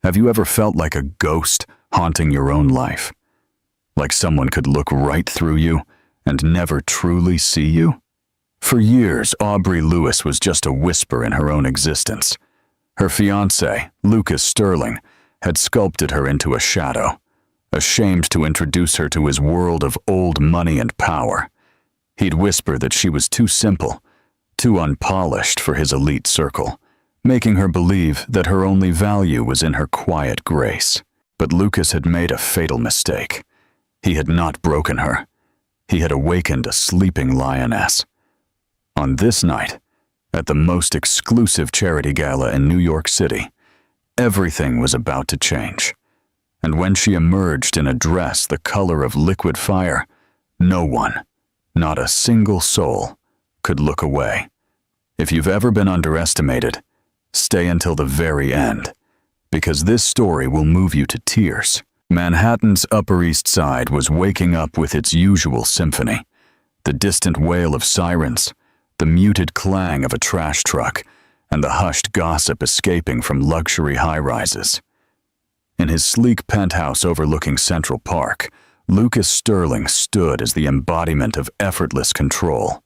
Have you ever felt like a ghost haunting your own life? Like someone could look right through you and never truly see you? For years, Aubrey Lewis was just a whisper in her own existence. Her fiancé, Lucas Sterling, had sculpted her into a shadow, ashamed to introduce her to his world of old money and power. He'd whisper that she was too simple, too unpolished for his elite circle, making her believe that her only value was in her quiet grace. But Lucas had made a fatal mistake. He had not broken her. He had awakened a sleeping lioness. On this night, at the most exclusive charity gala in New York City, everything was about to change. And when she emerged in a dress the color of liquid fire, no one, not a single soul, could look away. If you've ever been underestimated, stay until the very end, because this story will move you to tears. Manhattan's Upper East Side was waking up with its usual symphony, the distant wail of sirens, the muted clang of a trash truck, and the hushed gossip escaping from luxury high-rises. In his sleek penthouse overlooking Central Park, Lucas Sterling stood as the embodiment of effortless control.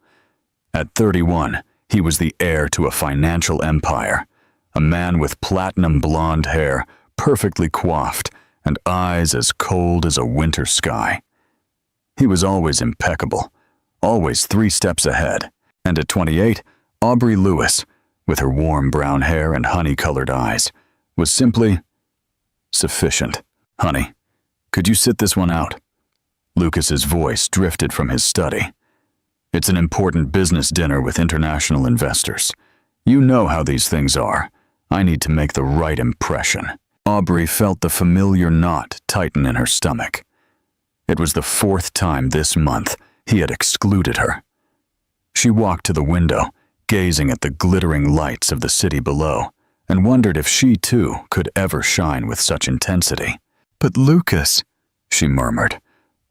At 31, he was the heir to a financial empire, a man with platinum blonde hair, perfectly coiffed, and eyes as cold as a winter sky. He was always impeccable, always 3 steps ahead. And at 28, Aubrey Lewis, with her warm brown hair and honey-colored eyes, was simply sufficient. "Honey, could you sit this one out?" Lucas's voice drifted from his study. "It's an important business dinner with international investors. You know how these things are. I need to make the right impression." Aubrey felt the familiar knot tighten in her stomach. It was the 4th time this month he had excluded her. She walked to the window, gazing at the glittering lights of the city below, and wondered if she, too, could ever shine with such intensity. "But Lucas," she murmured,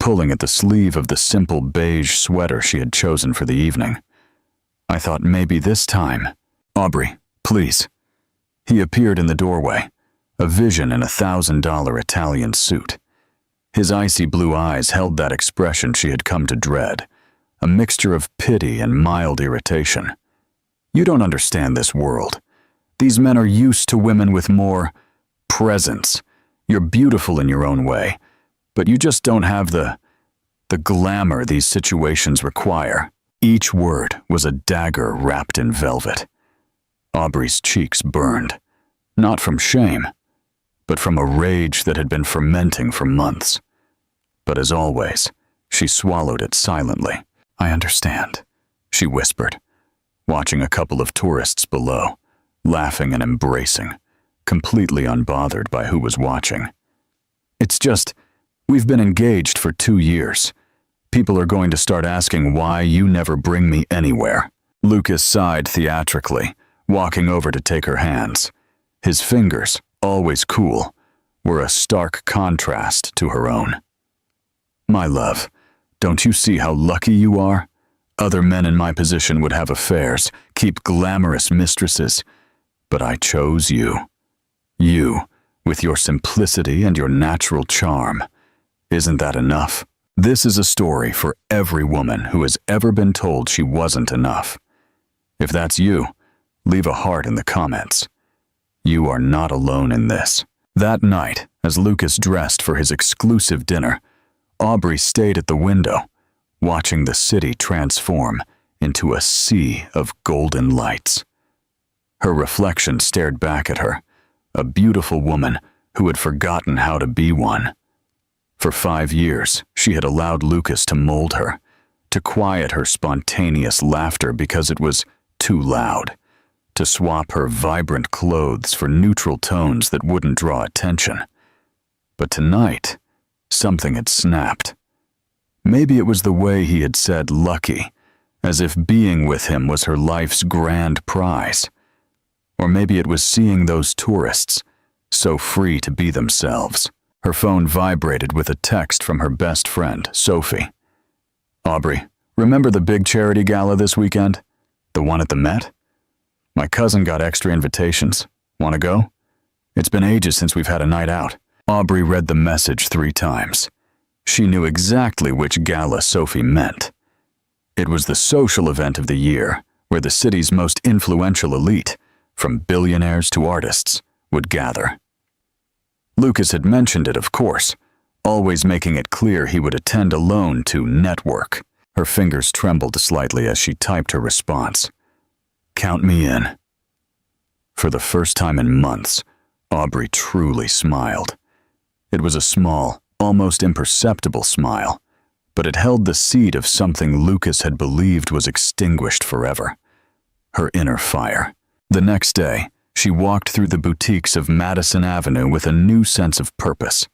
pulling at the sleeve of the simple beige sweater she had chosen for the evening. "I thought maybe this time." "Aubrey, please." He appeared in the doorway, a vision in a $1,000 Italian suit. His icy blue eyes held that expression she had come to dread, a mixture of pity and mild irritation. "You don't understand this world. These men are used to women with more presence. You're beautiful in your own way, but you just don't have the glamour these situations require." Each word was a dagger wrapped in velvet. Aubrey's cheeks burned, not from shame, but from a rage that had been fermenting for months. But as always, she swallowed it silently. "I understand," she whispered, watching a couple of tourists below, laughing and embracing, completely unbothered by who was watching. "It's just, we've been engaged for 2 years. People are going to start asking why you never bring me anywhere." Lucas sighed theatrically, walking over to take her hands. His fingers, always cool, were a stark contrast to her own. "My love, don't you see how lucky you are? Other men in my position would have affairs, keep glamorous mistresses, but I chose you. You, with your simplicity and your natural charm. Isn't that enough?" This is a story for every woman who has ever been told she wasn't enough. If that's you, leave a heart in the comments. You are not alone in this. That night, as Lucas dressed for his exclusive dinner, Aubrey stayed at the window, watching the city transform into a sea of golden lights. Her reflection stared back at her, a beautiful woman who had forgotten how to be one. For 5 years, she had allowed Lucas to mold her, to quiet her spontaneous laughter because it was too loud, to swap her vibrant clothes for neutral tones that wouldn't draw attention. But tonight, something had snapped. Maybe it was the way he had said lucky, as if being with him was her life's grand prize. Or maybe it was seeing those tourists, so free to be themselves. Her phone vibrated with a text from her best friend, Sophie. "Aubrey, remember the big charity gala this weekend? The one at the Met? My cousin got extra invitations. Want to go? It's been ages since we've had a night out." Aubrey read the message 3 times. She knew exactly which gala Sophie meant. It was the social event of the year, where the city's most influential elite, from billionaires to artists, would gather. Lucas had mentioned it, of course, always making it clear he would attend alone to network. Her fingers trembled slightly as she typed her response. "Count me in." For the first time in months, Aubrey truly smiled. It was a small, almost imperceptible smile, but it held the seed of something Lucas had believed was extinguished forever. Her inner fire. The next day, she walked through the boutiques of Madison Avenue with a new sense of purpose.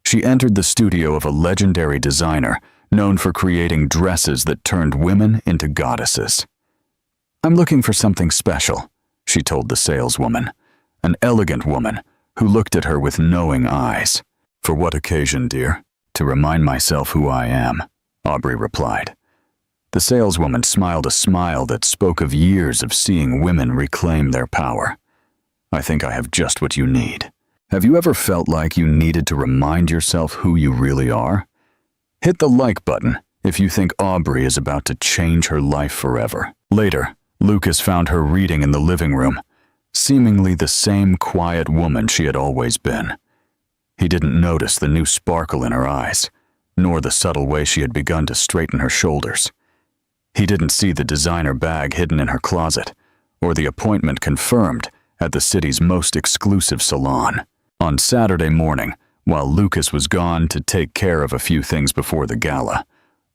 She entered the studio of a legendary designer known for creating dresses that turned women into goddesses. "I'm looking for something special," she told the saleswoman, an elegant woman who looked at her with knowing eyes. "For what occasion, dear?" "To remind myself who I am," Aubrey replied. The saleswoman smiled a smile that spoke of years of seeing women reclaim their power. "I think I have just what you need." Have you ever felt like you needed to remind yourself who you really are? Hit the like button if you think Aubrey is about to change her life forever. Later, Lucas found her reading in the living room, seemingly the same quiet woman she had always been. He didn't notice the new sparkle in her eyes, nor the subtle way she had begun to straighten her shoulders. He didn't see the designer bag hidden in her closet, or the appointment confirmed at the city's most exclusive salon. On Saturday morning, while Lucas was gone to take care of a few things before the gala,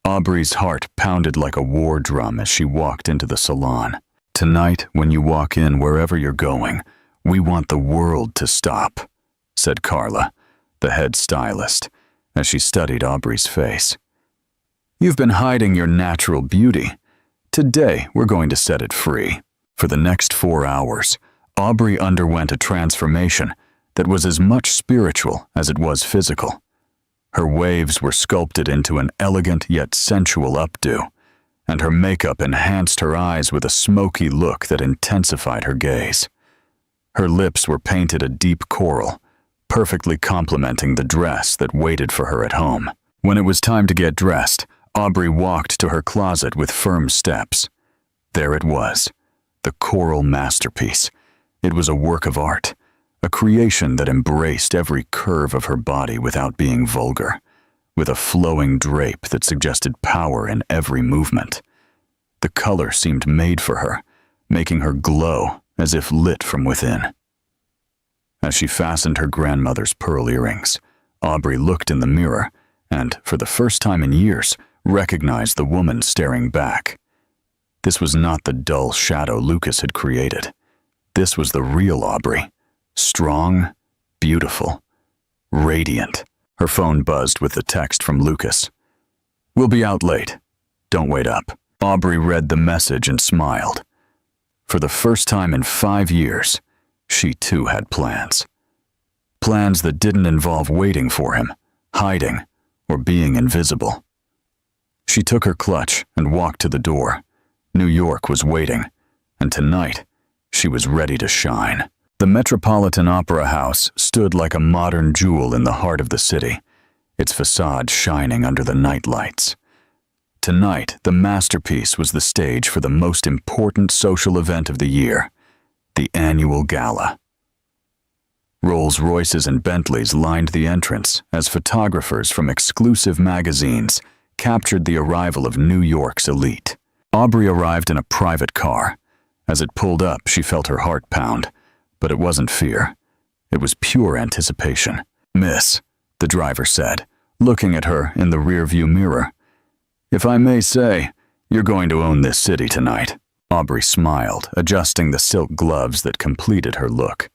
Aubrey's heart pounded like a war drum as she walked into the salon. "Tonight, when you walk in wherever you're going, we want the world to stop," said Carla, the head stylist, as she studied Aubrey's face. "You've been hiding your natural beauty. Today, we're going to set it free." For the next 4 hours, Aubrey underwent a transformation that was as much spiritual as it was physical. Her waves were sculpted into an elegant yet sensual updo, and her makeup enhanced her eyes with a smoky look that intensified her gaze. Her lips were painted a deep coral, perfectly complementing the dress that waited for her at home. When it was time to get dressed, Aubrey walked to her closet with firm steps. There it was, the coral masterpiece. It was a work of art, a creation that embraced every curve of her body without being vulgar, with a flowing drape that suggested power in every movement. The color seemed made for her, making her glow as if lit from within. As she fastened her grandmother's pearl earrings, Aubrey looked in the mirror and, for the first time in years, recognized the woman staring back. This was not the dull shadow Lucas had created. This was the real Aubrey. Strong, beautiful, radiant. Her phone buzzed with the text from Lucas. "We'll be out late. Don't wait up." Aubrey read the message and smiled. For the first time in 5 years, she too had plans. Plans that didn't involve waiting for him, hiding, or being invisible. She took her clutch and walked to the door. New York was waiting, and tonight, she was ready to shine. The Metropolitan Opera House stood like a modern jewel in the heart of the city, its facade shining under the night lights. Tonight, the masterpiece was the stage for the most important social event of the year, the annual gala. Rolls-Royces and Bentleys lined the entrance as photographers from exclusive magazines captured the arrival of New York's elite. Aubrey arrived in a private car. As it pulled up, she felt her heart pound. But it wasn't fear. It was pure anticipation. "Miss," the driver said, looking at her in the rearview mirror. "If I may say, you're going to own this city tonight." Aubrey smiled, adjusting the silk gloves that completed her look.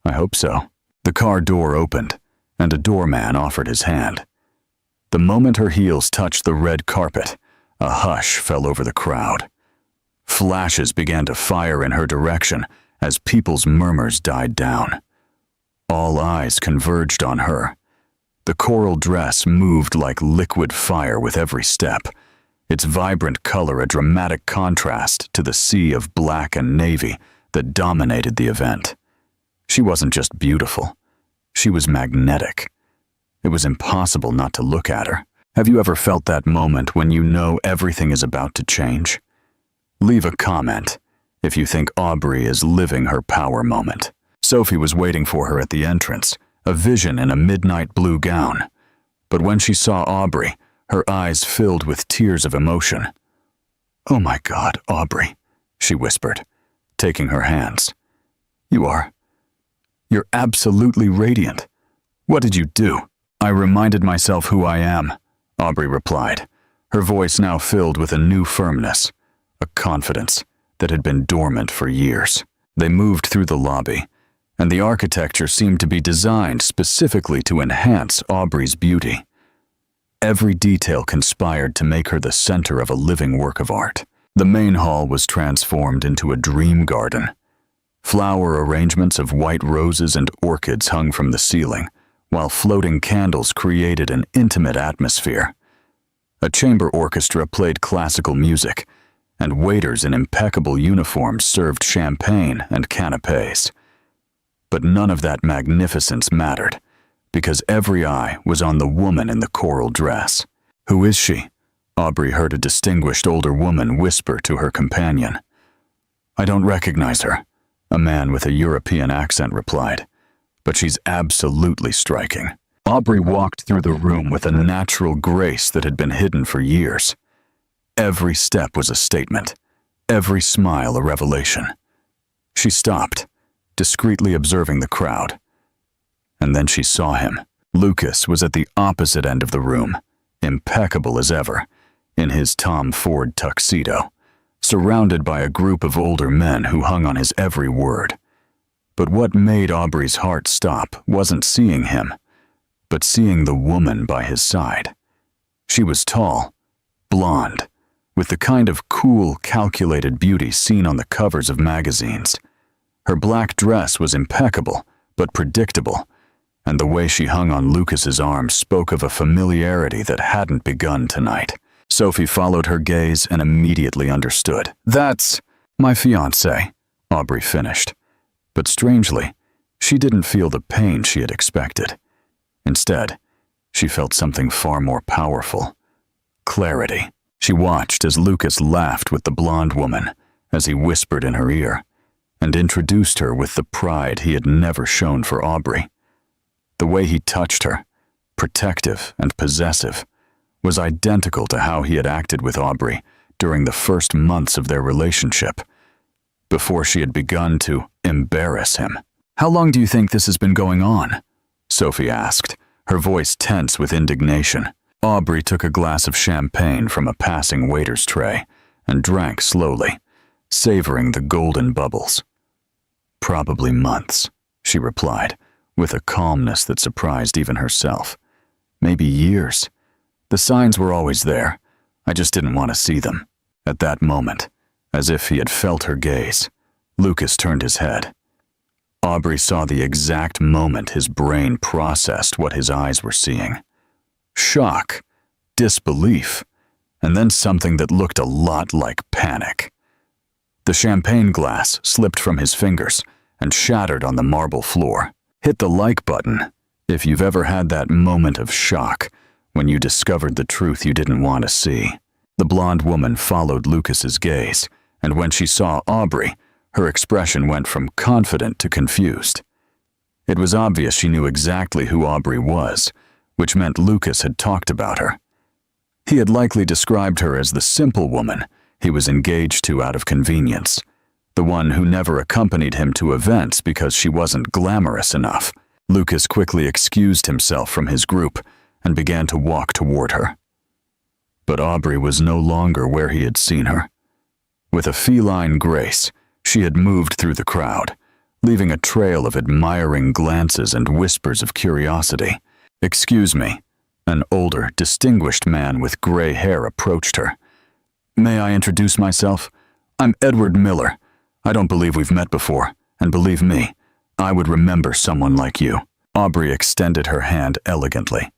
"I hope so." The car door opened, and a doorman offered his hand. The moment her heels touched the red carpet, a hush fell over the crowd. Flashes began to fire in her direction as people's murmurs died down. All eyes converged on her. The coral dress moved like liquid fire with every step, its vibrant color a dramatic contrast to the sea of black and navy that dominated the event. She wasn't just beautiful. She was magnetic. It was impossible not to look at her. Have you ever felt that moment when you know everything is about to change? Leave a comment if you think Aubrey is living her power moment. Sophie was waiting for her at the entrance, a vision in a midnight blue gown. But when she saw Aubrey, her eyes filled with tears of emotion. "Oh my God, Aubrey," she whispered, taking her hands. You're absolutely radiant. What did you do?" "I reminded myself who I am," Aubrey replied, her voice now filled with a new firmness, a confidence that had been dormant for years. They moved through the lobby, and the architecture seemed to be designed specifically to enhance Aubrey's beauty. Every detail conspired to make her the center of a living work of art. The main hall was transformed into a dream garden. Flower arrangements of white roses and orchids hung from the ceiling, while floating candles created an intimate atmosphere. A chamber orchestra played classical music, and waiters in impeccable uniforms served champagne and canapés. But none of that magnificence mattered, because every eye was on the woman in the coral dress. "Who is she?" Aubrey heard a distinguished older woman whisper to her companion. "I don't recognize her," a man with a European accent replied, "but she's absolutely striking." Aubrey walked through the room with a natural grace that had been hidden for years. Every step was a statement, every smile a revelation. She stopped, discreetly observing the crowd. And then she saw him. Lucas was at the opposite end of the room, impeccable as ever, in his Tom Ford tuxedo, surrounded by a group of older men who hung on his every word. But what made Aubrey's heart stop wasn't seeing him, but seeing the woman by his side. She was tall, blonde, with the kind of cool, calculated beauty seen on the covers of magazines. Her black dress was impeccable, but predictable, and the way she hung on Lucas's arm spoke of a familiarity that hadn't begun tonight. Sophie followed her gaze and immediately understood. "That's my fiancé," Aubrey finished. But strangely, she didn't feel the pain she had expected. Instead, she felt something far more powerful. Clarity. She watched as Lucas laughed with the blonde woman, as he whispered in her ear, and introduced her with the pride he had never shown for Aubrey. The way he touched her, protective and possessive, was identical to how he had acted with Aubrey during the first months of their relationship, before she had begun to embarrass him. "How long do you think this has been going on?" Sophie asked, her voice tense with indignation. Aubrey took a glass of champagne from a passing waiter's tray and drank slowly, savoring the golden bubbles. "Probably months," she replied, with a calmness that surprised even herself. "Maybe years. The signs were always there. I just didn't want to see them." At that moment, as if he had felt her gaze, Lucas turned his head. Aubrey saw the exact moment his brain processed what his eyes were seeing. Shock, disbelief, and then something that looked a lot like panic. The champagne glass slipped from his fingers and shattered on the marble floor. Hit the like button if you've ever had that moment of shock when you discovered the truth you didn't want to see. The blonde woman followed Lucas's gaze, and when she saw Aubrey, her expression went from confident to confused. It was obvious she knew exactly who Aubrey was, which meant Lucas had talked about her. He had likely described her as the simple woman he was engaged to out of convenience, the one who never accompanied him to events because she wasn't glamorous enough. Lucas quickly excused himself from his group and began to walk toward her. But Aubrey was no longer where he had seen her. With a feline grace, she had moved through the crowd, leaving a trail of admiring glances and whispers of curiosity. "Excuse me," an older, distinguished man with gray hair approached her. "May I introduce myself? I'm Edward Miller. I don't believe we've met before, and believe me, I would remember someone like you." Aubrey extended her hand elegantly.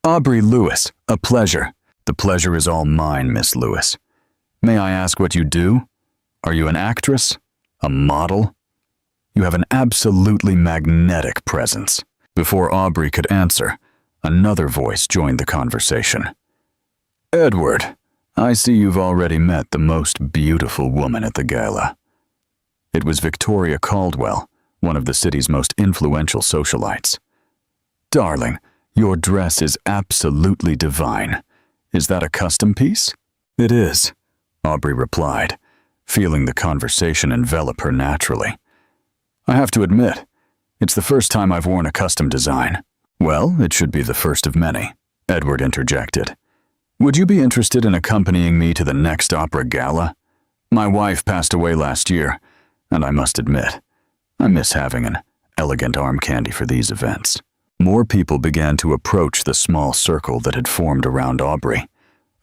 "Aubrey Lewis, a pleasure." "The pleasure is all mine, Miss Lewis. May I ask what you do? Are you an actress? A model?" You have an absolutely magnetic presence." Before Aubrey could answer, another voice joined the conversation. "Edward, I see you've already met the most beautiful woman at the gala." It was Victoria Caldwell, one of the city's most influential socialites. "Darling, your dress is absolutely divine. Is that a custom piece?" "It is," Aubrey replied, feeling the conversation envelop her naturally. "I have to admit, it's the first time I've worn a custom design." "Well, it should be the first of many," Edward interjected. "Would you be interested in accompanying me to the next opera gala? My wife passed away last year, and I must admit, I miss having an elegant arm candy for these events." More people began to approach the small circle that had formed around Aubrey.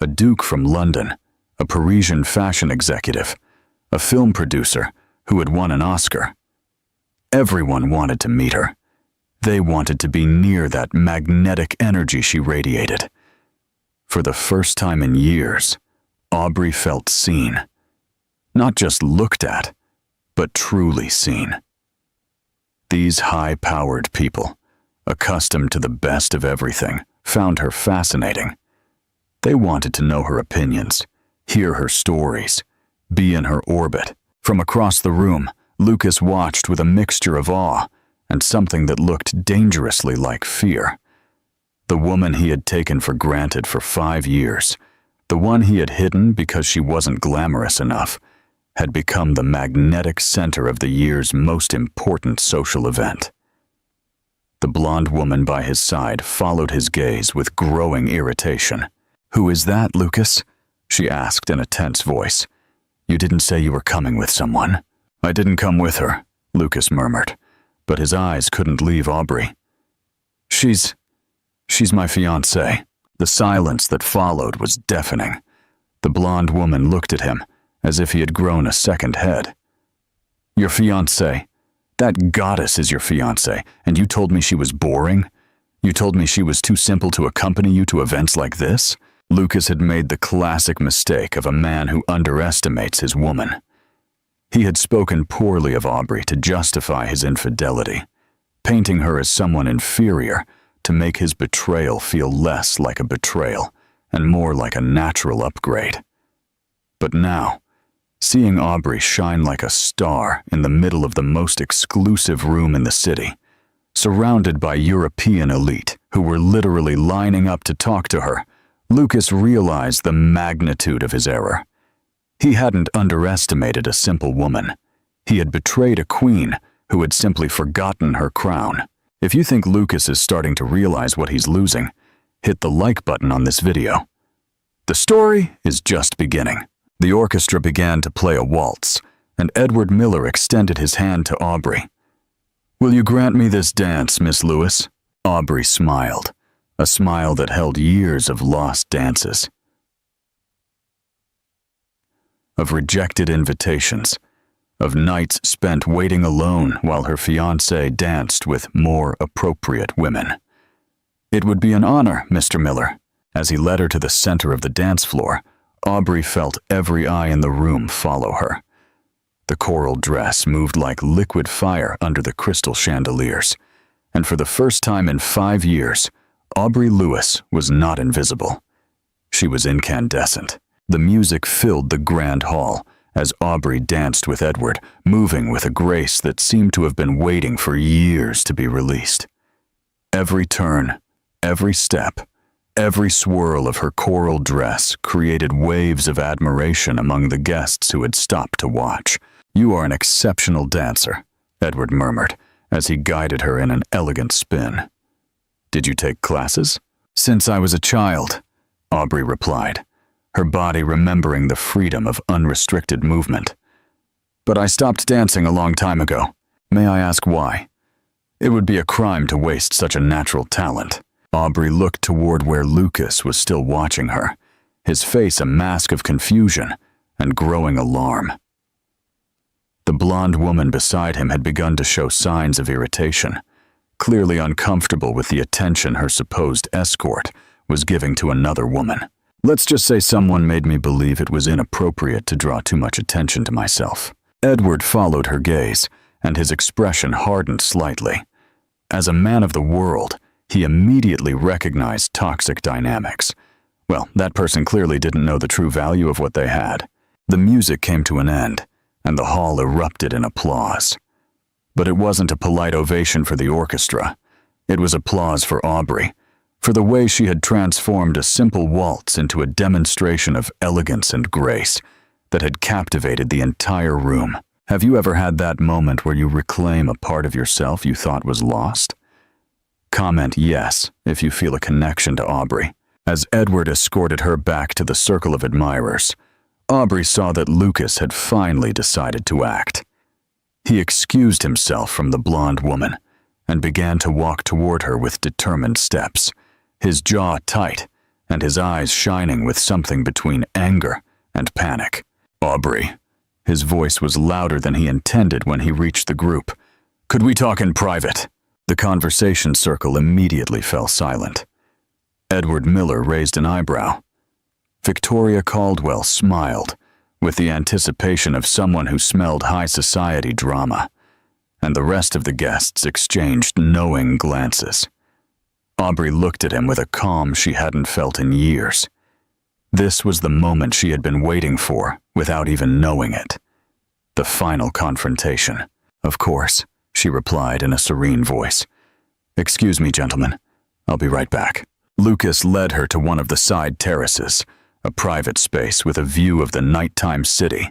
A duke from London, a Parisian fashion executive, a film producer who had won an Oscar. Everyone wanted to meet her. They wanted to be near that magnetic energy she radiated. For the first time in years, Aubrey felt seen. Not just looked at, but truly seen. These high-powered people, accustomed to the best of everything, found her fascinating. They wanted to know her opinions, hear her stories, be in her orbit. From across the room, Lucas watched with a mixture of awe and something that looked dangerously like fear. The woman he had taken for granted for 5 years, the one he had hidden because she wasn't glamorous enough, had become the magnetic center of the year's most important social event. The blonde woman by his side followed his gaze with growing irritation. "Who is that, Lucas?" she asked in a tense voice. "You didn't say you were coming with someone." "I didn't come with her," Lucas murmured, but his eyes couldn't leave Aubrey. She's my fiancée." The silence that followed was deafening. The blonde woman looked at him as if he had grown a second head. "Your fiancée? That goddess is your fiancée, and you told me she was boring? You told me she was too simple to accompany you to events like this?" Lucas had made the classic mistake of a man who underestimates his woman. He had spoken poorly of Aubrey to justify his infidelity, painting her as someone inferior to make his betrayal feel less like a betrayal and more like a natural upgrade. But now, seeing Aubrey shine like a star in the middle of the most exclusive room in the city, surrounded by European elite who were literally lining up to talk to her, Lucas realized the magnitude of his error. He hadn't underestimated a simple woman. He had betrayed a queen who had simply forgotten her crown. If you think Lucas is starting to realize what he's losing, hit the like button on this video. The story is just beginning. The orchestra began to play a waltz, and Edward Miller extended his hand to Aubrey. "Will you grant me this dance, Miss Lewis?" Aubrey smiled, a smile that held years of lost dances, of rejected invitations, of nights spent waiting alone while her fiancé danced with more appropriate women. "It would be an honor, Mr. Miller." As he led her to the center of the dance floor, Aubrey felt every eye in the room follow her. The coral dress moved like liquid fire under the crystal chandeliers, and for the first time in 5 years, Aubrey Lewis was not invisible. She was incandescent. The music filled the grand hall as Aubrey danced with Edward, moving with a grace that seemed to have been waiting for years to be released. Every turn, every step, every swirl of her coral dress created waves of admiration among the guests who had stopped to watch. "You are an exceptional dancer," Edward murmured as he guided her in an elegant spin. "Did you take classes?" "Since I was a child," Aubrey replied, her body remembering the freedom of unrestricted movement. "But I stopped dancing a long time ago. May I ask why? It would be a crime to waste such a natural talent." Aubrey looked toward where Lucas was still watching her, his face a mask of confusion and growing alarm. The blonde woman beside him had begun to show signs of irritation, clearly uncomfortable with the attention her supposed escort was giving to another woman. "Let's just say someone made me believe it was inappropriate to draw too much attention to myself." Edward followed her gaze, and his expression hardened slightly. As a man of the world, he immediately recognized toxic dynamics. Well, that person clearly didn't know the true value of what they had. The music came to an end, and the hall erupted in applause. But it wasn't a polite ovation for the orchestra. It was applause for Aubrey, for the way she had transformed a simple waltz into a demonstration of elegance and grace that had captivated the entire room. Have you ever had that moment where you reclaim a part of yourself you thought was lost? Comment yes if you feel a connection to Aubrey. As Edward escorted her back to the circle of admirers, Aubrey saw that Lucas had finally decided to act. He excused himself from the blonde woman and began to walk toward her with determined steps, his jaw tight and his eyes shining with something between anger and panic. Aubrey. His voice was louder than he intended when he reached the group. Could we talk in private? The conversation circle immediately fell silent. Edward Miller raised an eyebrow. Victoria Caldwell smiled, with the anticipation of someone who smelled high society drama, and the rest of the guests exchanged knowing glances. Aubrey looked at him with a calm she hadn't felt in years. This was the moment she had been waiting for, without even knowing it. The final confrontation. Of course, she replied in a serene voice. Excuse me, gentlemen. I'll be right back. Lucas led her to one of the side terraces, a private space with a view of the nighttime city,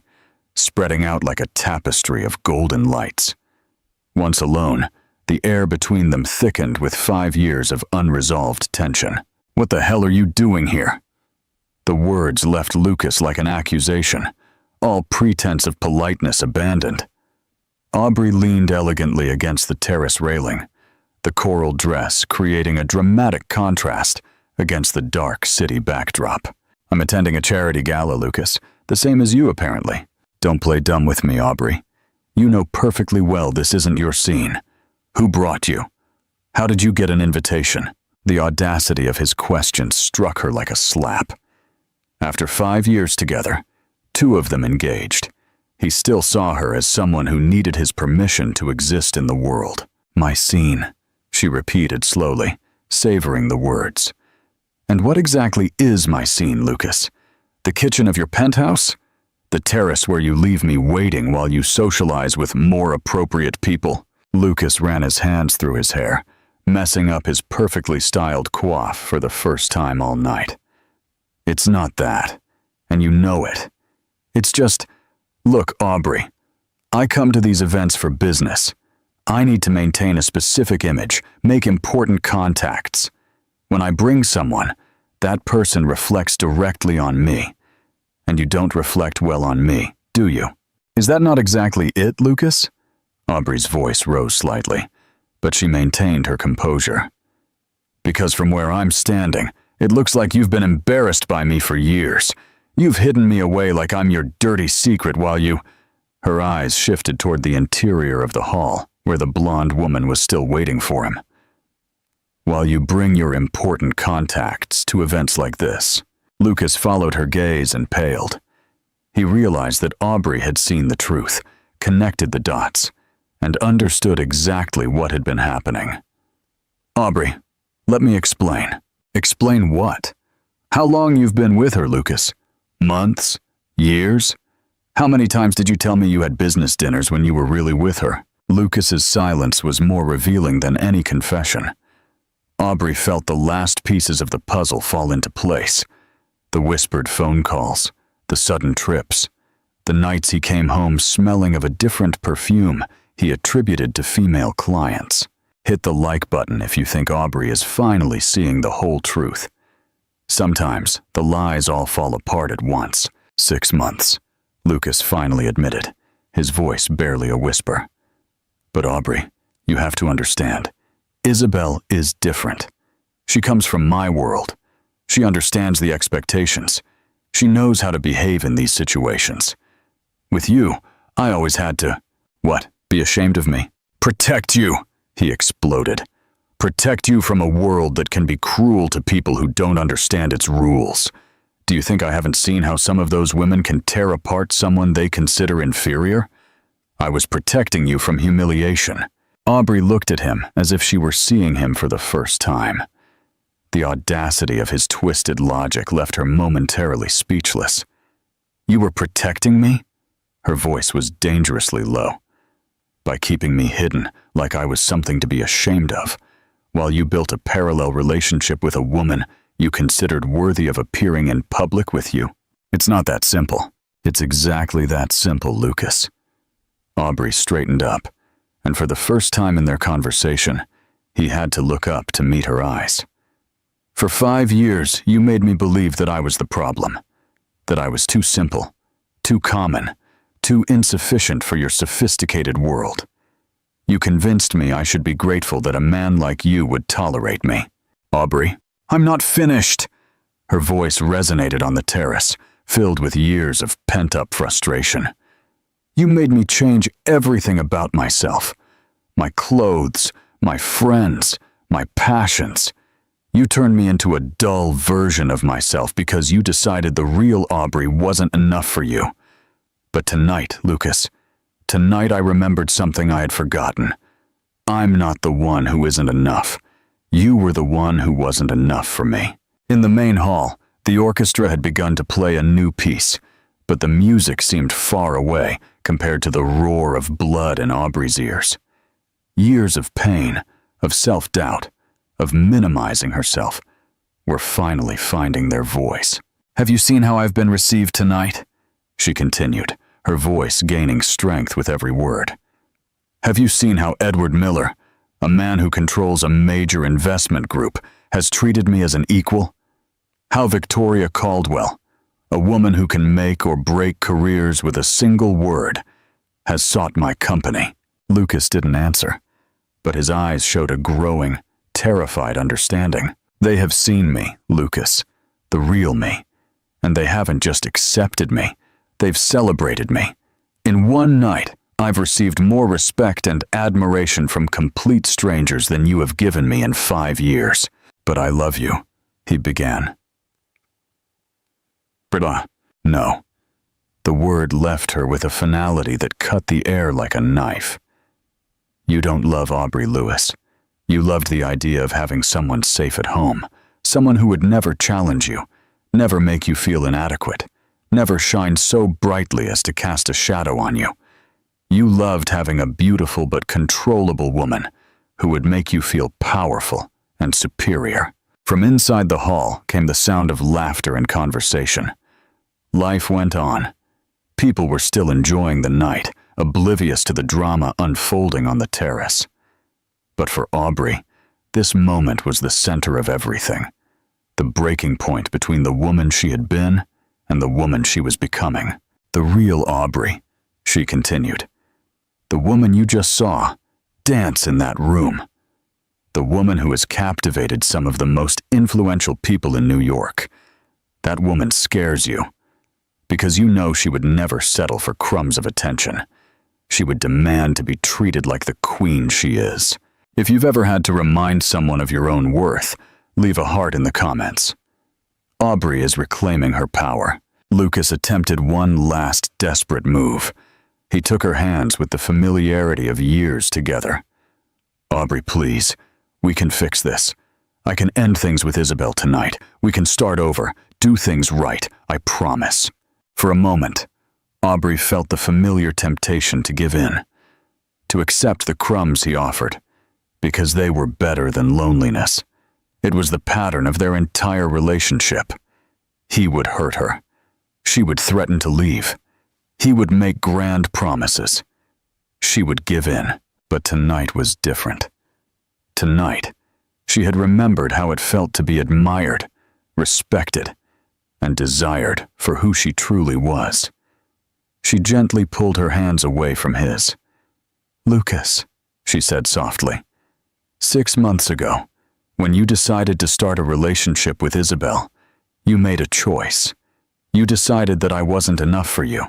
spreading out like a tapestry of golden lights. Once alone, the air between them thickened with 5 years of unresolved tension. What the hell are you doing here? The words left Lucas like an accusation, all pretense of politeness abandoned. Aubrey leaned elegantly against the terrace railing, the coral dress creating a dramatic contrast against the dark city backdrop. I'm attending a charity gala, Lucas, the same as you apparently. Don't play dumb with me, Aubrey. You know perfectly well this isn't your scene. Who brought you? How did you get an invitation? The audacity of his question struck her like a slap. After 5 years together, 2 of them engaged, he still saw her as someone who needed his permission to exist in the world. My scene, she repeated slowly, savoring the words. And what exactly is my scene, Lucas? The kitchen of your penthouse? The terrace where you leave me waiting while you socialize with more appropriate people? Lucas ran his hands through his hair, messing up his perfectly styled coif for the first time all night. It's not that, and you know it. It's just, look, Aubrey, I come to these events for business. I need to maintain a specific image, make important contacts. When I bring someone, that person reflects directly on me. And you don't reflect well on me, do you? Is that not exactly it, Lucas? Aubrey's voice rose slightly, but she maintained her composure. Because from where I'm standing, it looks like you've been embarrassed by me for years. You've hidden me away like I'm your dirty secret while you... Her eyes shifted toward the interior of the hall, where the blonde woman was still waiting for him. While you bring your important contacts to events like this. Lucas followed her gaze and paled. He realized that Aubrey had seen the truth, connected the dots, and understood exactly what had been happening. Aubrey, let me explain. Explain what? How long you've been with her, Lucas? Months? Years? How many times did you tell me you had business dinners when you were really with her? Lucas's silence was more revealing than any confession. Aubrey felt the last pieces of the puzzle fall into place. The whispered phone calls, the sudden trips, the nights he came home smelling of a different perfume he attributed to female clients. Hit the like button if you think Aubrey is finally seeing the whole truth. Sometimes the lies all fall apart at once. 6 months, Lucas finally admitted, his voice barely a whisper. But Aubrey, you have to understand, Isabel is different. She comes from my world. She understands the expectations. She knows how to behave in these situations. With you, I always had to, what, be ashamed of me? Protect you, he exploded. Protect you from a world that can be cruel to people who don't understand its rules. Do you think I haven't seen how some of those women can tear apart someone they consider inferior? I was protecting you from humiliation. Aubrey looked at him as if she were seeing him for the first time. The audacity of his twisted logic left her momentarily speechless. You were protecting me? Her voice was dangerously low. By keeping me hidden, like I was something to be ashamed of, while you built a parallel relationship with a woman you considered worthy of appearing in public with you. It's not that simple. It's exactly that simple, Lucas. Aubrey straightened up, and for the first time in their conversation, he had to look up to meet her eyes. For 5 years, you made me believe that I was the problem, that I was too simple, too common, too insufficient for your sophisticated world. You convinced me I should be grateful that a man like you would tolerate me. Aubrey, I'm not finished. Her voice resonated on the terrace, filled with years of pent-up frustration. You made me change everything about myself. My clothes, my friends, my passions. You turned me into a dull version of myself because you decided the real Aubrey wasn't enough for you. But tonight, Lucas, tonight I remembered something I had forgotten. I'm not the one who isn't enough. You were the one who wasn't enough for me. In the main hall, the orchestra had begun to play a new piece, but the music seemed far away compared to the roar of blood in Aubrey's ears. Years of pain, of self-doubt, of minimizing herself, were finally finding their voice. Have you seen how I've been received tonight? She continued, her voice gaining strength with every word. Have you seen how Edward Miller, a man who controls a major investment group, has treated me as an equal? How Victoria Caldwell, a woman who can make or break careers with a single word, has sought my company? Lucas didn't answer, but his eyes showed a growing, terrified understanding. They have seen me, Lucas, the real me, and they haven't just accepted me, they've celebrated me. In one night, I've received more respect and admiration from complete strangers than you have given me in 5 years. But I love you, he began. No. The word left her with a finality that cut the air like a knife. You don't love Aubrey Lewis. You loved the idea of having someone safe at home, someone who would never challenge you, never make you feel inadequate, never shine so brightly as to cast a shadow on you. You loved having a beautiful but controllable woman who would make you feel powerful and superior. From inside the hall came the sound of laughter and conversation. Life went on. People were still enjoying the night, oblivious to the drama unfolding on the terrace. But for Aubrey, this moment was the center of everything, the breaking point between the woman she had been and the woman she was becoming. The real Aubrey, she continued. The woman you just saw dance in that room. The woman who has captivated some of the most influential people in New York. That woman scares you, because you know she would never settle for crumbs of attention. She would demand to be treated like the queen she is. If you've ever had to remind someone of your own worth, leave a heart in the comments. Aubrey is reclaiming her power. Lucas attempted one last desperate move. He took her hands with the familiarity of years together. Aubrey, please, we can fix this. I can end things with Isabel tonight. We can start over, do things right, I promise. For a moment, Aubrey felt the familiar temptation to give in, to accept the crumbs he offered, because they were better than loneliness. It was the pattern of their entire relationship. He would hurt her. She would threaten to leave. He would make grand promises. She would give in. But tonight was different. Tonight, she had remembered how it felt to be admired, respected, and desired for who she truly was. She gently pulled her hands away from his. Lucas, she said softly, 6 months ago, when you decided to start a relationship with Isabel, you made a choice. You decided that I wasn't enough for you.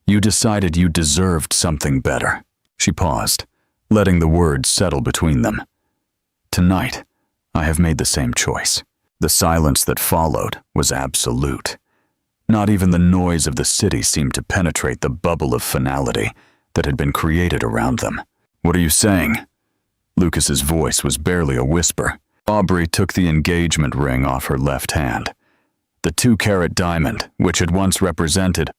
You decided you deserved something better. She paused, letting the words settle between them. Tonight, I have made the same choice. The silence that followed was absolute. Not even the noise of the city seemed to penetrate the bubble of finality that had been created around them. "What are you saying?" Lucas's voice was barely a whisper. Aubrey took the engagement ring off her left hand. The 2-carat diamond, which had once represented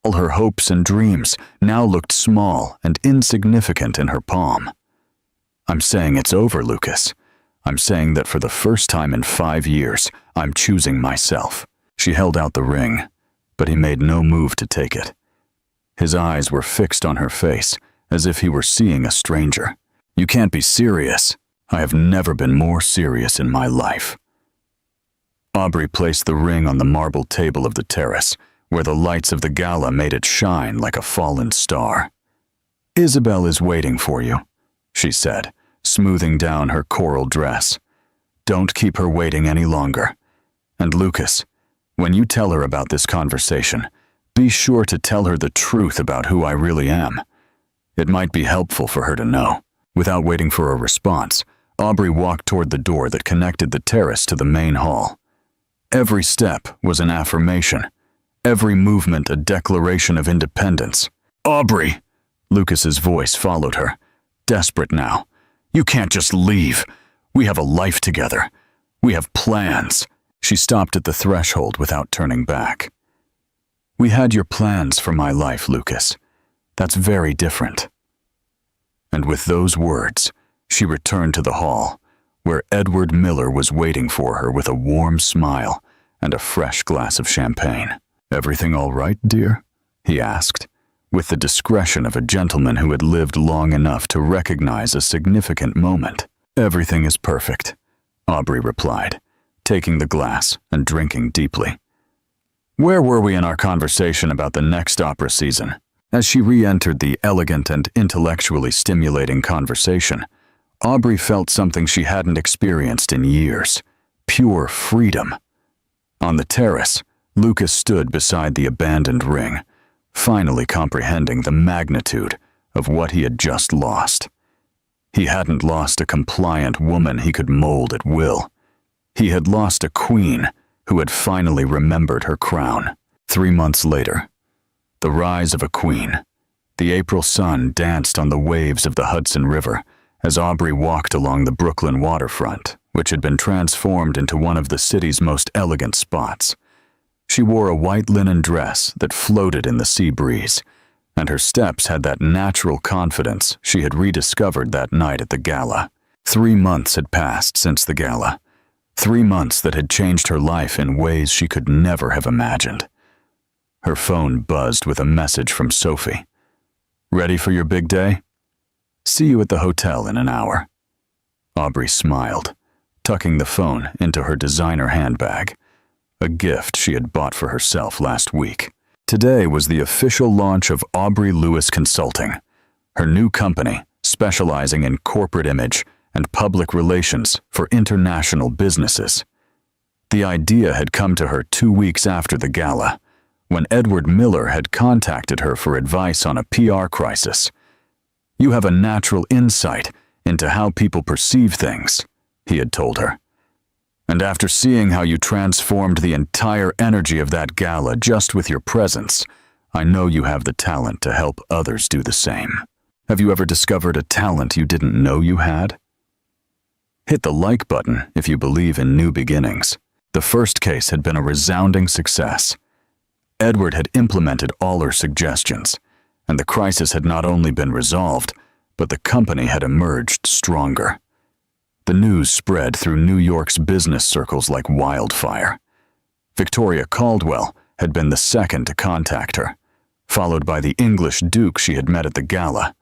all her hopes and dreams, now looked small and insignificant in her palm. "I'm saying it's over, Lucas. I'm saying that for the first time in 5 years, I'm choosing myself." She held out the ring, but he made no move to take it. His eyes were fixed on her face, as if he were seeing a stranger. "You can't be serious." "I have never been more serious in my life." Aubrey placed the ring on the marble table of the terrace, where the lights of the gala made it shine like a fallen star. "Isabel is waiting for you," she said, smoothing down her coral dress. "Don't keep her waiting any longer. And Lucas, when you tell her about this conversation, be sure to tell her the truth about who I really am. It might be helpful for her to know." Without waiting for a response, Aubrey walked toward the door that connected the terrace to the main hall. Every step was an affirmation, every movement a declaration of independence. "Aubrey!" Lucas's voice followed her, desperate now. "You can't just leave. We have a life together. We have plans." She stopped at the threshold without turning back. "We had your plans for my life, Lucas. That's very different." And with those words, she returned to the hall, where Edward Miller was waiting for her with a warm smile and a fresh glass of champagne. "Everything all right, dear?" he asked, with the discretion of a gentleman who had lived long enough to recognize a significant moment. "Everything is perfect," Aubrey replied, taking the glass and drinking deeply. "Where were we in our conversation about the next opera season?" As she re-entered the elegant and intellectually stimulating conversation, Aubrey felt something she hadn't experienced in years: pure freedom. On the terrace, Lucas stood beside the abandoned ring, finally comprehending the magnitude of what he had just lost. He hadn't lost a compliant woman he could mold at will. He had lost a queen who had finally remembered her crown. 3 months later, the rise of a queen. The April sun danced on the waves of the Hudson River as Aubrey walked along the Brooklyn waterfront, which had been transformed into one of the city's most elegant spots. She wore a white linen dress that floated in the sea breeze, and her steps had that natural confidence she had rediscovered that night at the gala. 3 months had passed since the gala. 3 months that had changed her life in ways she could never have imagined. Her phone buzzed with a message from Sophie. "Ready for your big day? See you at the hotel in an hour." Aubrey smiled, tucking the phone into her designer handbag, a gift she had bought for herself last week. Today was the official launch of Aubrey Lewis Consulting, her new company specializing in corporate image and public relations for international businesses. The idea had come to her 2 weeks after the gala, when Edward Miller had contacted her for advice on a PR crisis. "You have a natural insight into how people perceive things," he had told her. "And after seeing how you transformed the entire energy of that gala just with your presence, I know you have the talent to help others do the same. Have you ever discovered a talent you didn't know you had?" Hit the like button if you believe in new beginnings. The first case had been a resounding success. Edward had implemented all her suggestions, and the crisis had not only been resolved, but the company had emerged stronger. The news spread through New York's business circles like wildfire. Victoria Caldwell had been the second to contact her, followed by the English Duke she had met at the gala,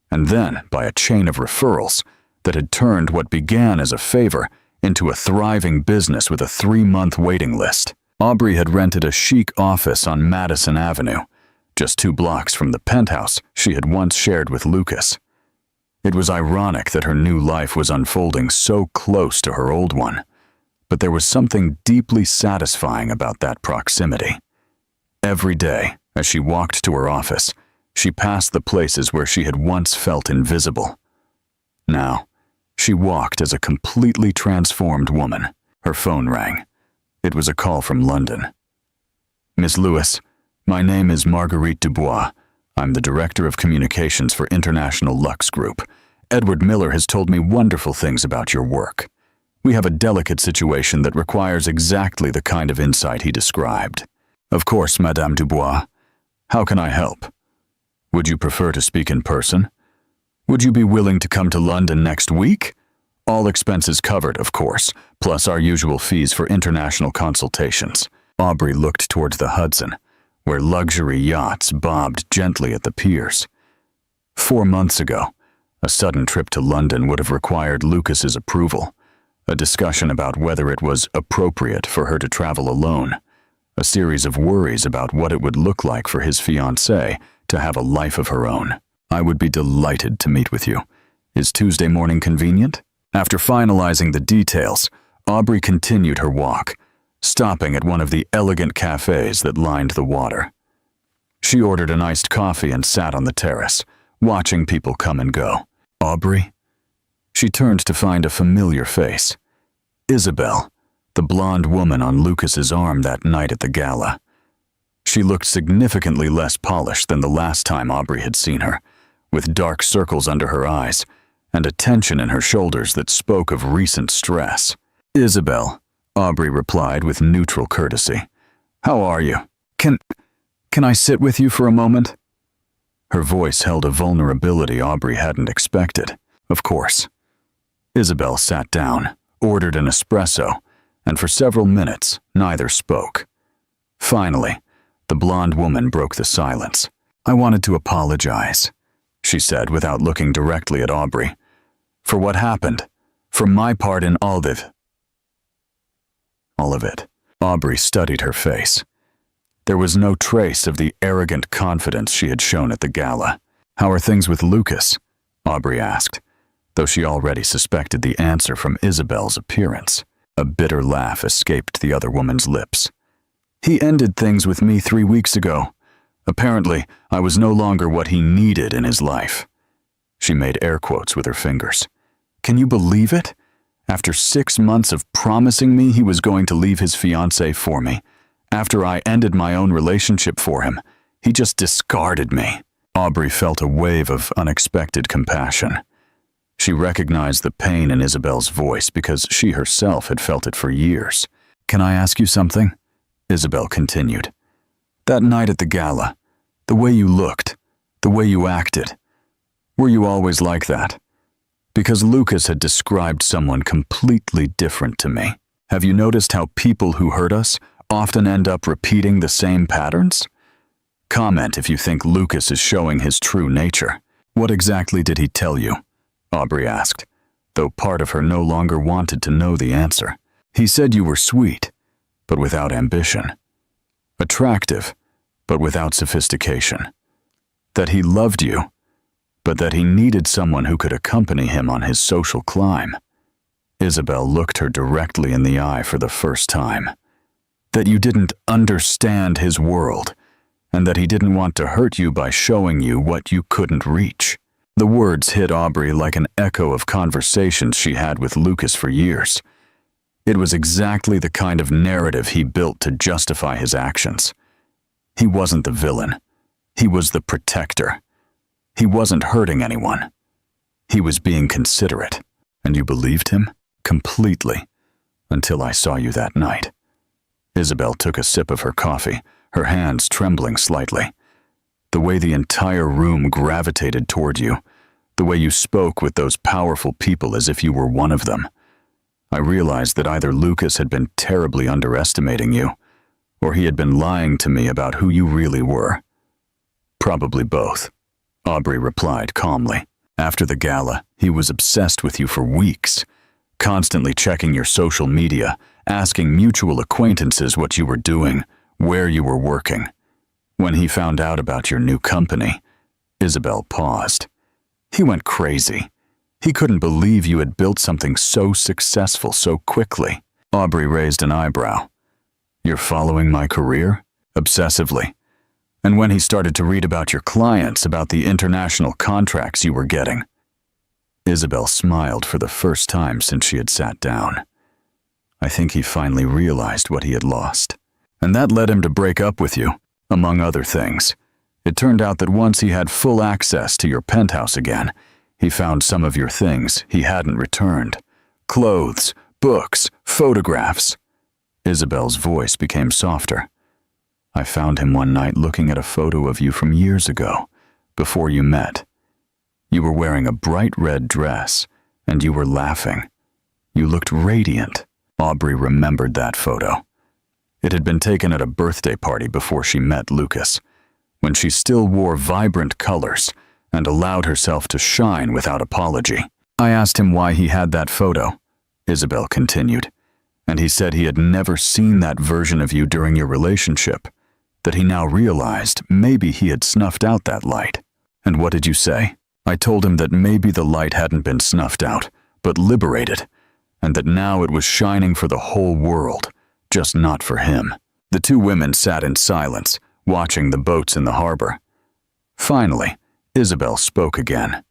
and then by a chain of referrals that had turned what began as a favor into a thriving business with a 3-month waiting list. Aubrey had rented a chic office on Madison Avenue, just 2 blocks from the penthouse she had once shared with Lucas. It was ironic that her new life was unfolding so close to her old one, but there was something deeply satisfying about that proximity. Every day, as she walked to her office, she passed the places where she had once felt invisible. Now, she walked as a completely transformed woman. Her phone rang. It was a call from London. "Miss Lewis, my name is Marguerite Dubois. I'm the Director of Communications for International Lux Group. Edward Miller has told me wonderful things about your work. We have a delicate situation that requires exactly the kind of insight he described. Of course, Madame Dubois. How can I help? Would you prefer to speak in person? Would you be willing to come to London next week? All expenses covered, of course, plus our usual fees for international consultations. Aubrey looked towards the Hudson, where luxury yachts bobbed gently at the piers. 4 months ago, a sudden trip to London would have required Lucas's approval, a discussion about whether it was appropriate for her to travel alone, a series of worries about what it would look like for his fiancée to have a life of her own. I would be delighted to meet with you. Is Tuesday morning convenient? After finalizing the details, Aubrey continued her walk, stopping at one of the elegant cafes that lined the water. She ordered an iced coffee and sat on the terrace, watching people come and go. Aubrey? She turned to find a familiar face. Isabel, the blonde woman on Lucas's arm that night at the gala. She looked significantly less polished than the last time Aubrey had seen her, with dark circles under her eyes and a tension in her shoulders that spoke of recent stress. Isabel, Aubrey replied with neutral courtesy. How are you? Can I sit with you for a moment? Her voice held a vulnerability Aubrey hadn't expected. Of course. Isabel sat down, ordered an espresso, and for several minutes, neither spoke. Finally, the blonde woman broke the silence. I wanted to apologize, she said without looking directly at Aubrey, for what happened, for my part in all of it. Aubrey studied her face. There was no trace of the arrogant confidence she had shown at the gala. How are things with Lucas? Aubrey asked, though she already suspected the answer from Isabel's appearance. A bitter laugh escaped the other woman's lips. He ended things with me 3 weeks ago. Apparently, I was no longer what he needed in his life. She made air quotes with her fingers. Can you believe it? After 6 months of promising me he was going to leave his fiancée for me, after I ended my own relationship for him, he just discarded me. Aubrey felt a wave of unexpected compassion. She recognized the pain in Isabel's voice because she herself had felt it for years. Can I ask you something? Isabel continued. That night at the gala, the way you looked, the way you acted, were you always like that? Because Lucas had described someone completely different to me. Have you noticed how people who hurt us often end up repeating the same patterns? Comment if you think Lucas is showing his true nature. What exactly did he tell you? Aubrey asked, though part of her no longer wanted to know the answer. He said you were sweet, but without ambition. Attractive, but without sophistication. That he loved you, but that he needed someone who could accompany him on his social climb. Isabel looked her directly in the eye for the first time. That you didn't understand his world, and that he didn't want to hurt you by showing you what you couldn't reach. The words hit Aubrey like an echo of conversations she had with Lucas for years. It was exactly the kind of narrative he built to justify his actions. He wasn't the villain. He was the protector. He wasn't hurting anyone. He was being considerate. And you believed him? Completely. Until I saw you that night. Isabel took a sip of her coffee, her hands trembling slightly. The way the entire room gravitated toward you, the way you spoke with those powerful people as if you were one of them. I realized that either Lucas had been terribly underestimating you, or he had been lying to me about who you really were. Probably both, Aubrey replied calmly. After the gala, he was obsessed with you for weeks, constantly checking your social media, asking mutual acquaintances what you were doing, where you were working. When he found out about your new company, Isabel paused. He went crazy. He couldn't believe you had built something so successful so quickly. Aubrey raised an eyebrow. You're following my career? Obsessively. And when he started to read about your clients, about the international contracts you were getting. Isabel smiled for the first time since she had sat down. I think he finally realized what he had lost. And that led him to break up with you, among other things. It turned out that once he had full access to your penthouse again, he found some of your things he hadn't returned. Clothes, books, photographs. Isabel's voice became softer. I found him one night looking at a photo of you from years ago, before you met. You were wearing a bright red dress, and you were laughing. You looked radiant. Aubrey remembered that photo. It had been taken at a birthday party before she met Lucas, when she still wore vibrant colors and allowed herself to shine without apology. I asked him why he had that photo, Isabel continued, and he said he had never seen that version of you during your relationship, that he now realized maybe he had snuffed out that light. And what did you say? I told him that maybe the light hadn't been snuffed out, but liberated, and that now it was shining for the whole world, just not for him. The two women sat in silence, watching the boats in the harbor. Finally, Isabel spoke again.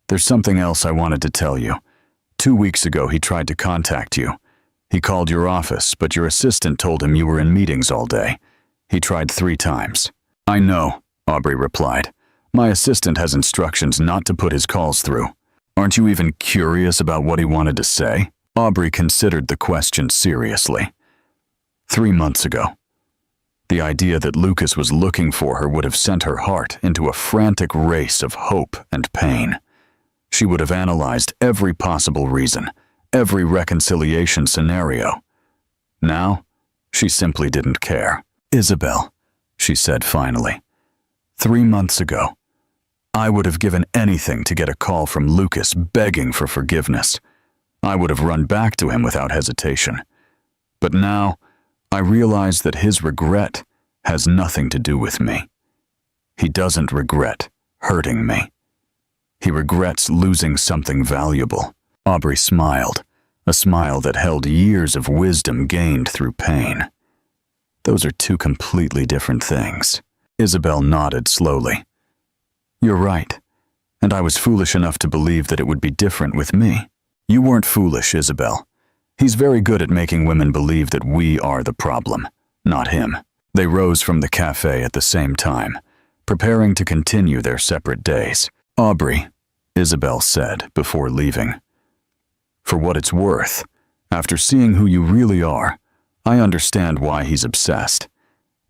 There's something else I wanted to tell you. 2 weeks ago, he tried to contact you. He called your office, but your assistant told him you were in meetings all day. He tried 3 times. I know, Aubrey replied. My assistant has instructions not to put his calls through. Aren't you even curious about what he wanted to say? Aubrey considered the question seriously. 3 months ago. The idea that Lucas was looking for her would have sent her heart into a frantic race of hope and pain. She would have analyzed every possible reason, every reconciliation scenario. Now, she simply didn't care. Isabel, she said finally, 3 months ago, I would have given anything to get a call from Lucas begging for forgiveness. I would have run back to him without hesitation. But now, I realize that his regret has nothing to do with me. He doesn't regret hurting me. He regrets losing something valuable. Aubrey smiled, a smile that held years of wisdom gained through pain. Those are 2 completely different things. Isabel nodded slowly. You're right, and I was foolish enough to believe that it would be different with me. You weren't foolish, Isabel. He's very good at making women believe that we are the problem, not him. They rose from the cafe at the same time, preparing to continue their separate days. Aubrey, Isabel said before leaving. For what it's worth, after seeing who you really are, I understand why he's obsessed.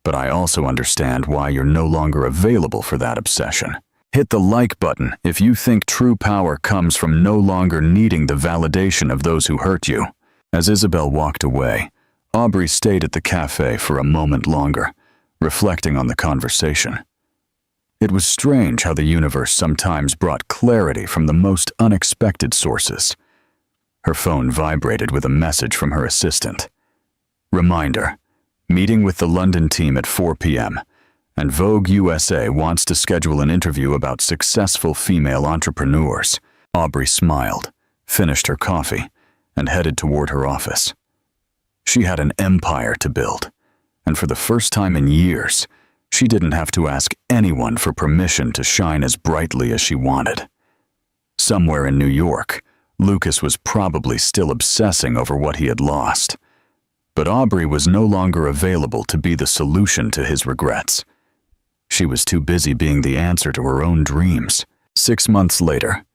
But I also understand why you're no longer available for that obsession. Hit the like button if you think true power comes from no longer needing the validation of those who hurt you. As Isabel walked away, Aubrey stayed at the cafe for a moment longer, reflecting on the conversation. It was strange how the universe sometimes brought clarity from the most unexpected sources. Her phone vibrated with a message from her assistant. Reminder, meeting with the London team at 4 p.m., and Vogue USA wants to schedule an interview about successful female entrepreneurs. Aubrey smiled, finished her coffee, and headed toward her office. She had an empire to build, and for the first time in years, she didn't have to ask anyone for permission to shine as brightly as she wanted. Somewhere in New York, Lucas was probably still obsessing over what he had lost. But Aubrey was no longer available to be the solution to his regrets. She was too busy being the answer to her own dreams. 6 months later,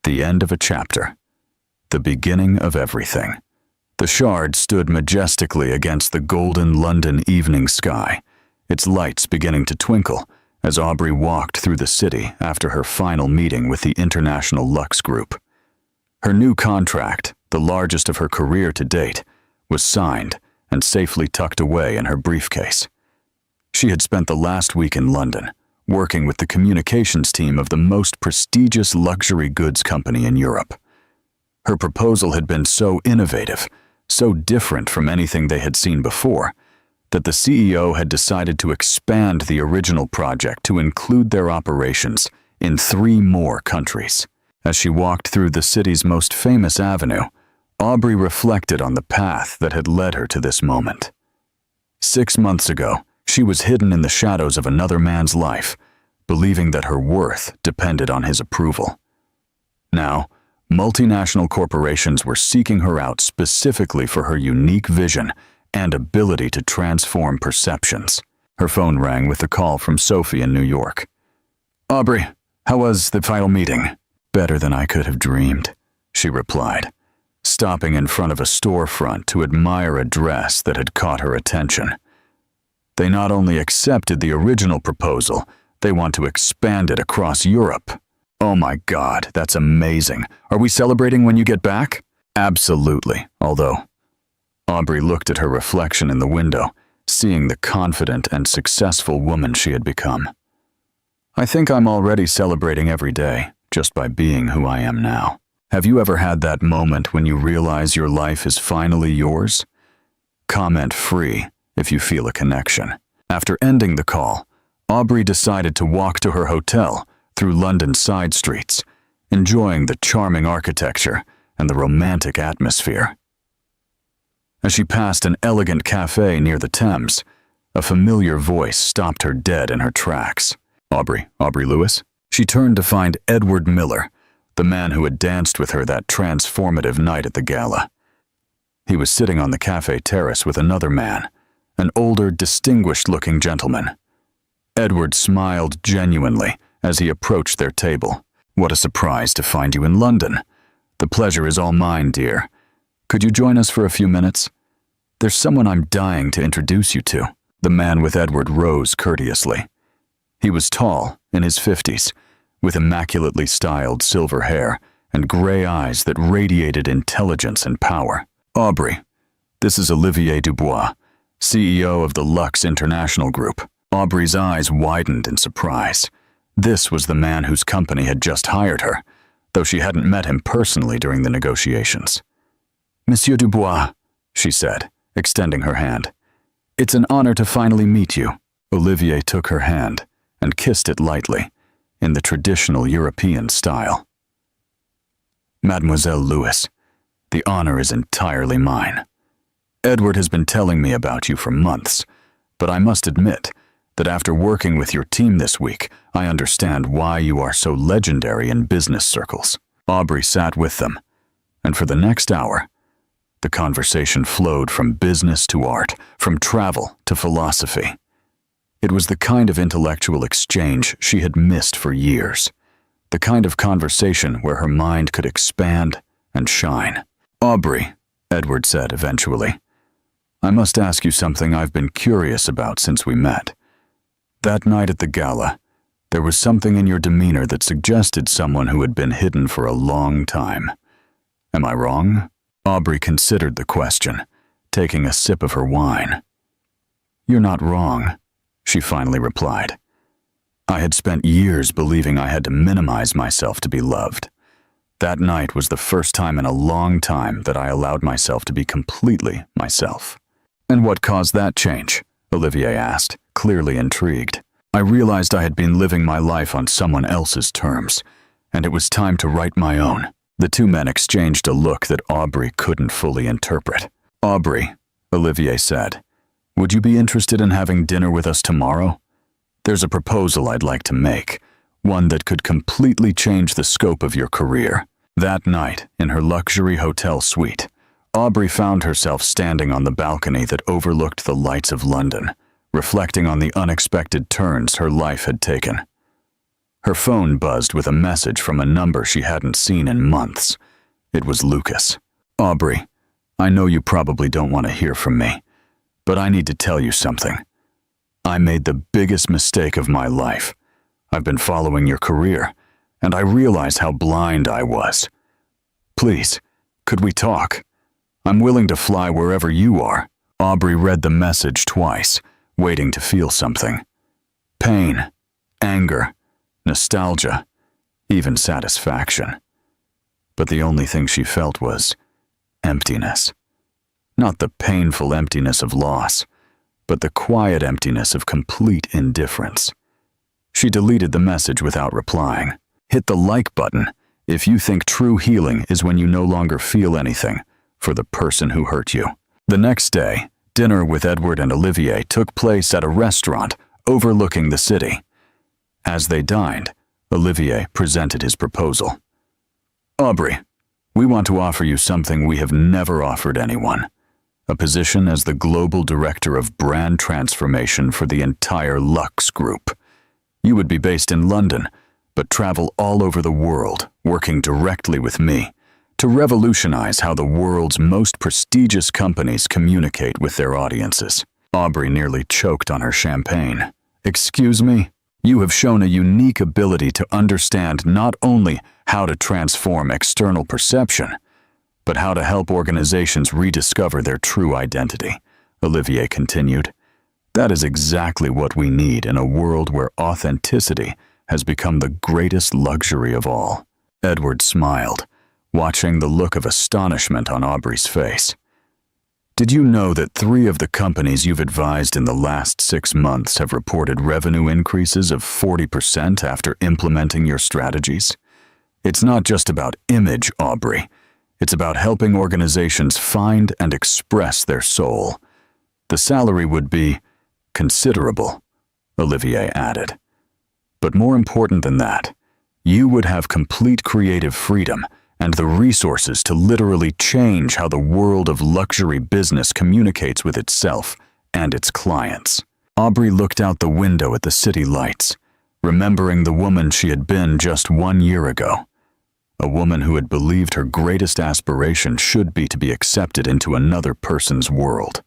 the end of a chapter. The beginning of everything. The Shard stood majestically against the golden London evening sky, its lights beginning to twinkle as Aubrey walked through the city after her final meeting with the International Lux Group. Her new contract, the largest of her career to date, was signed and safely tucked away in her briefcase. She had spent the last week in London, working with the communications team of the most prestigious luxury goods company in Europe. Her proposal had been so innovative, so different from anything they had seen before, that the CEO had decided to expand the original project to include their operations in 3 more countries. As she walked through the city's most famous avenue, Aubrey reflected on the path that had led her to this moment. 6 months ago, she was hidden in the shadows of another man's life, believing that her worth depended on his approval. Now, multinational corporations were seeking her out specifically for her unique vision and ability to transform perceptions. Her phone rang with a call from Sophie in New York. "Aubrey, how was the final meeting?" "Better than I could have dreamed," she replied, stopping in front of a storefront to admire a dress that had caught her attention. They not only accepted the original proposal, they want to expand it across Europe. "Oh my God, that's amazing. Are we celebrating when you get back?" "Absolutely, although..." Aubrey looked at her reflection in the window, seeing the confident and successful woman she had become. "I think I'm already celebrating every day, just by being who I am now." Have you ever had that moment when you realize your life is finally yours? Comment free if you feel a connection. After ending the call, Aubrey decided to walk to her hotel through London's side streets, enjoying the charming architecture and the romantic atmosphere. As she passed an elegant cafe near the Thames, a familiar voice stopped her dead in her tracks. Aubrey Lewis?" She turned to find Edward Miller, the man who had danced with her that transformative night at the gala. He was sitting on the cafe terrace with another man, an older, distinguished-looking gentleman. Edward smiled genuinely as he approached their table. "What a surprise to find you in London. The pleasure is all mine, dear. Could you join us for a few minutes? There's someone I'm dying to introduce you to." The man with Edward rose courteously. He was tall, in his 50s, with immaculately styled silver hair and gray eyes that radiated intelligence and power. "Aubrey, this is Olivier Dubois, CEO of the Lux International Group." Aubrey's eyes widened in surprise. This was the man whose company had just hired her, though she hadn't met him personally during the negotiations. "Monsieur Dubois," she said, extending her hand. "It's an honor to finally meet you." Olivier took her hand and kissed it lightly, in the traditional European style. "Mademoiselle Lewis, the honor is entirely mine. Edward has been telling me about you for months, but I must admit that after working with your team this week, I understand why you are so legendary in business circles." Aubrey sat with them, and for the next hour, the conversation flowed from business to art, from travel to philosophy. It was the kind of intellectual exchange she had missed for years, the kind of conversation where her mind could expand and shine. "Aubrey," Edward said eventually, "I must ask you something I've been curious about since we met. That night at the gala, there was something in your demeanor that suggested someone who had been hidden for a long time. Am I wrong?" Aubrey considered the question, taking a sip of her wine. "You're not wrong," she finally replied. "I had spent years believing I had to minimize myself to be loved. That night was the first time in a long time that I allowed myself to be completely myself." "And what caused that change?" Olivier asked, clearly intrigued. "I realized I had been living my life on someone else's terms, and it was time to write my own." The two men exchanged a look that Aubrey couldn't fully interpret. "Aubrey," Olivier said, "would you be interested in having dinner with us tomorrow? There's a proposal I'd like to make, one that could completely change the scope of your career." That night, in her luxury hotel suite, Aubrey found herself standing on the balcony that overlooked the lights of London, reflecting on the unexpected turns her life had taken. Her phone buzzed with a message from a number she hadn't seen in months. It was Lucas. "Aubrey, I know you probably don't want to hear from me, but I need to tell you something. I made the biggest mistake of my life. I've been following your career, and I realize how blind I was. Please, could we talk? I'm willing to fly wherever you are." Aubrey read the message twice, waiting to feel something. Pain, anger, nostalgia, even satisfaction. But the only thing she felt was emptiness. Not the painful emptiness of loss, but the quiet emptiness of complete indifference. She deleted the message without replying. Hit the like button if you think true healing is when you no longer feel anything for the person who hurt you. The next day, dinner with Edward and Olivier took place at a restaurant overlooking the city. As they dined, Olivier presented his proposal. "Aubrey, we want to offer you something we have never offered anyone. a position as the global director of brand transformation for the entire Lux Group. You would be based in London, but travel all over the world, working directly with me, to revolutionize how the world's most prestigious companies communicate with their audiences. Aubrey nearly choked on her champagne. Excuse me? You have shown a unique ability to understand not only how to transform external perception, but how to help organizations rediscover their true identity, Olivier continued. That is exactly what we need in a world where authenticity has become the greatest luxury of all. Edward smiled, watching the look of astonishment on Aubrey's face. Did you know that 3 of the companies you've advised in the last 6 months have reported revenue increases of 40% after implementing your strategies? It's not just about image, Aubrey. It's about helping organizations find and express their soul. The salary would be considerable, Olivier added. But more important than that, you would have complete creative freedom and the resources to literally change how the world of luxury business communicates with itself and its clients. Aubrey looked out the window at the city lights, remembering the woman she had been just 1 year ago. A woman who had believed her greatest aspiration should be to be accepted into another person's world.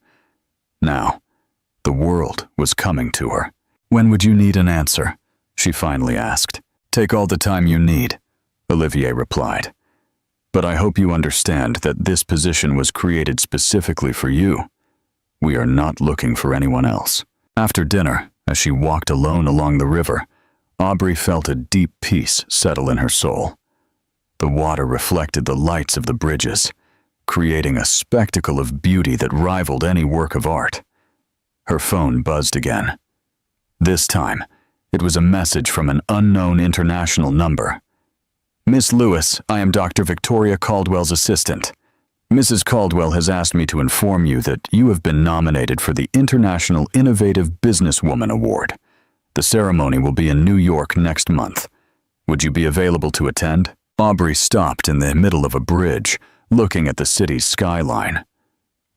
Now, the world was coming to her. When would you need an answer? She finally asked. Take all the time you need, Olivier replied. But I hope you understand that this position was created specifically for you. We are not looking for anyone else. After dinner, as she walked alone along the river, Aubrey felt a deep peace settle in her soul. The water reflected the lights of the bridges, creating a spectacle of beauty that rivaled any work of art. Her phone buzzed again. This time, it was a message from an unknown international number. Miss Lewis, I am Dr. Victoria Caldwell's assistant. Mrs. Caldwell has asked me to inform you that you have been nominated for the International Innovative Businesswoman Award. The ceremony will be in New York next month. Would you be available to attend? Aubrey stopped in the middle of a bridge, looking at the city's skyline.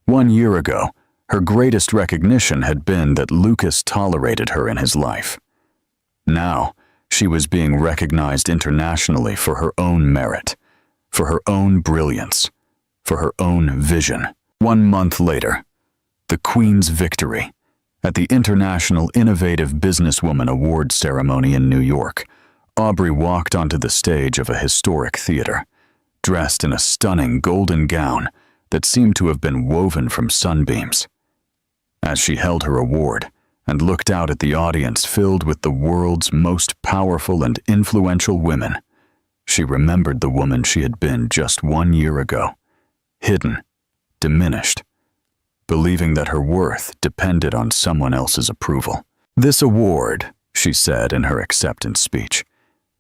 1 year ago, her greatest recognition had been that Lucas tolerated her in his life. Now, she was being recognized internationally for her own merit, for her own brilliance, for her own vision. 1 month later, the Queen's victory at the International Innovative Businesswoman Award ceremony in New York. Aubrey walked onto the stage of a historic theater, dressed in a stunning golden gown that seemed to have been woven from sunbeams. As she held her award and looked out at the audience filled with the world's most powerful and influential women, she remembered the woman she had been just 1 year ago, hidden, diminished, believing that her worth depended on someone else's approval. This award, she said in her acceptance speech,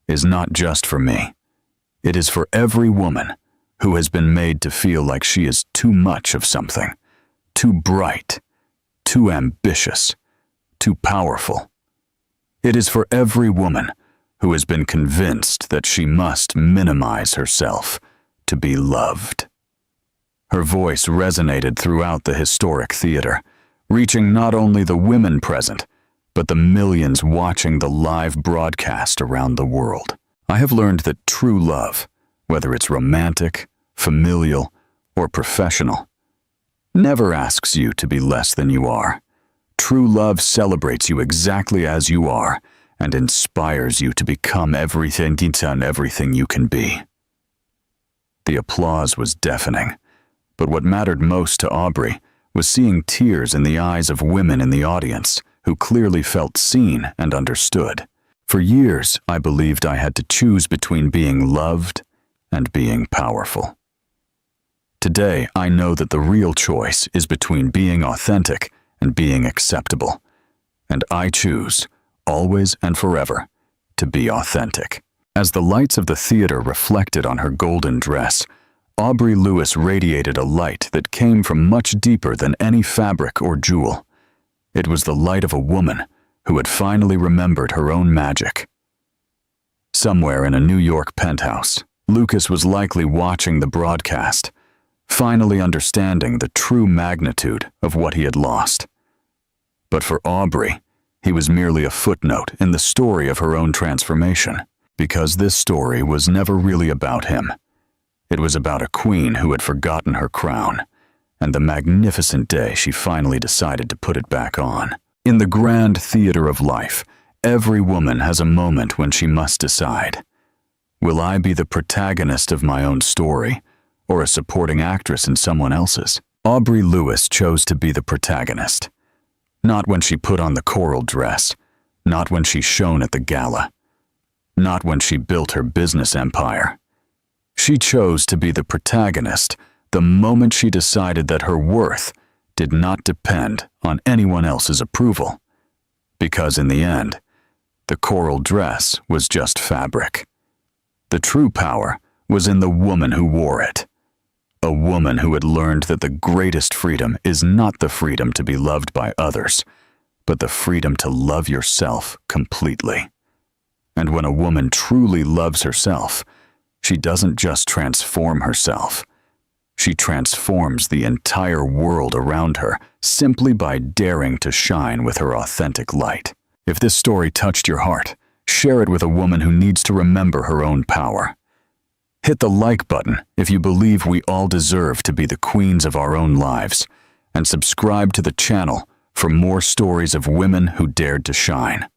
is not just for me. It is for every woman who has been made to feel like she is too much of something, too bright, too ambitious, too powerful. It is for every woman who has been convinced that she must minimize herself to be loved. Her voice resonated throughout the historic theater, reaching not only the women present, but the millions watching the live broadcast around the world. I have learned that true love, whether it's romantic, familial, or professional, never asks you to be less than you are. True love celebrates you exactly as you are and inspires you to become everything and everything you can be. The applause was deafening, but what mattered most to Aubrey was seeing tears in the eyes of women in the audience who clearly felt seen and understood. For years, I believed I had to choose between being loved and being powerful. Today, I know that the real choice is between being authentic and being acceptable. And I choose, always and forever, to be authentic. As the lights of the theater reflected on her golden dress, Aubrey Lewis radiated a light that came from much deeper than any fabric or jewel. It was the light of a woman who had finally remembered her own magic. Somewhere in a New York penthouse, Lucas was likely watching the broadcast, finally understanding the true magnitude of what he had lost. But for Aubrey, he was merely a footnote in the story of her own transformation, because this story was never really about him. It was about a queen who had forgotten her crown, and the magnificent day she finally decided to put it back on. In the grand theater of life, every woman has a moment when she must decide. Will I be the protagonist of my own story, or a supporting actress in someone else's? Aubrey Lewis chose to be the protagonist. Not when she put on the coral dress, not when she shone at the gala, not when she built her business empire. She chose to be the protagonist the moment she decided that her worth did not depend on anyone else's approval. Because in the end, the coral dress was just fabric. The true power was in the woman who wore it. A woman who had learned that the greatest freedom is not the freedom to be loved by others, but the freedom to love yourself completely. And when a woman truly loves herself, she doesn't just transform herself. She transforms the entire world around her simply by daring to shine with her authentic light. If this story touched your heart, share it with a woman who needs to remember her own power. Hit the like button if you believe we all deserve to be the queens of our own lives, and subscribe to the channel for more stories of women who dared to shine.